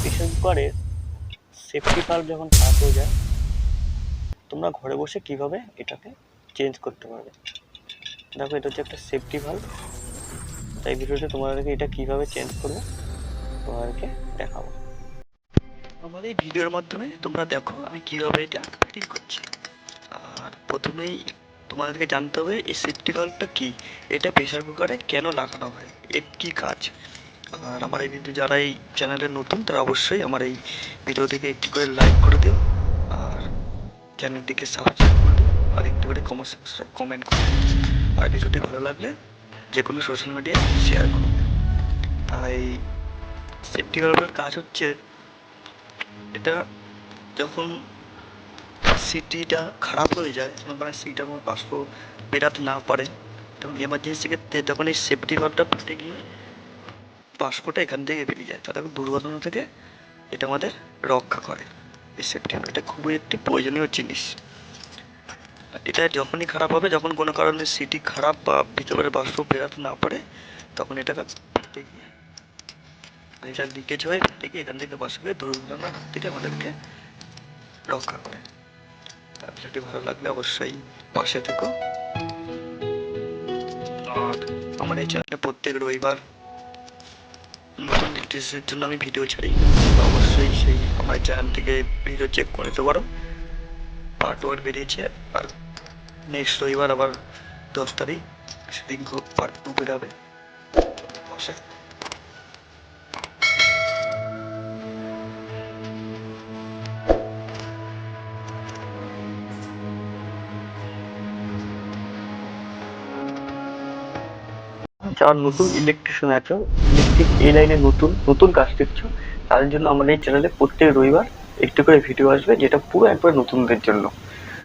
Pressure কুকারের safety valve যখন খারাপ হয়ে যায়, তোমরা ঘরে বসে কিভাবে এটাকে চেঞ্জ করতে পারবে। দেখো, এটা হচ্ছে একটা সেফটি ভালভ। তাই ভিডিওতে তোমাদেরকে এটা কিভাবে চেঞ্জ করবে তোমাদেরকে দেখাবো। আমাদের এই ভিডিওর মাধ্যমে তোমরা দেখো আমি কিভাবে এটা ফিটিং করছি। আর প্রথমেই তোমাদেরকে জানতে হবে এই সেফটি ভালভটা কি, এটা প্রেসার কুকারে কেন লাগানো হয়, এর কি কাজ। আর আমার এই ভিডিও যারা এই চ্যানেলে নতুন তারা অবশ্যই আমার এই ভিডিও থেকে একটি করে লাইক করে দিও, আর চ্যানেলটিকে সাবস্ক্রাইব করে দিও, আর একটু করে কমেন্ট করো। আর ভিডিওটি ভালো লাগলে যে কোনো সোশ্যাল মিডিয়ায় শেয়ার করো। তাই সেফটি ভালভের কাজ হচ্ছে, এটা যখন সিটিটা খারাপ হয়ে যায়, মানে সিটিটা কোনো বাষ্প বেরাতে না পারে, তখন এমার্জেন্সি ক্ষেত্রে তখন এই সেফটি ভালভটা ফুটে গিয়ে বাষ্পটা এখান থেকে বেরিয়ে যায়, তাহলে দুর্ঘটনা থেকে এটা আমাদের রক্ষা করে। এই সেফটি ভালভ এটা খুবই একটি প্রয়োজনীয় জিনিস। এটা যখনই খারাপ হবে, যখন কোনো কারণে সিটি খারাপ বা ভিতরে বাষ্প বেরাতে না পারে, তখন এটা ফুটে গিয়ে এটা লিকেজ হয়ে ফুটে গিয়ে এখান থেকে বাষ্প দুর্ঘটনা থেকে আমাদেরকে রক্ষা করে। ভিডিওটি ভালো লাগলে অবশ্যই পাশে থেকো। আর আমার এই চ্যানেলে প্রত্যেক রবিবার নতুন ডিটেলসের জন্য আমি ভিডিও ছাড়ি, অবশ্যই সেই আমার চ্যানেল থেকে ভিডিও চেক করে নিতে পারো। পার্ট 1 বেরিয়েছে, আর নেক্সট রবিবার আবার 10 তারিখ সেদিন পার্ট 2 বেরোবে। যারা নতুন ইলেকট্রিশিয়ান আছো, ইলেকট্রিক এই লাইনে নতুন নতুন কাজ শিখছো, তাদের জন্য আমাদের এই চ্যানেলে প্রত্যেক রবিবার একটু করে ভিডিও আসবে, যেটা পুরো একবার নতুনদের জন্য।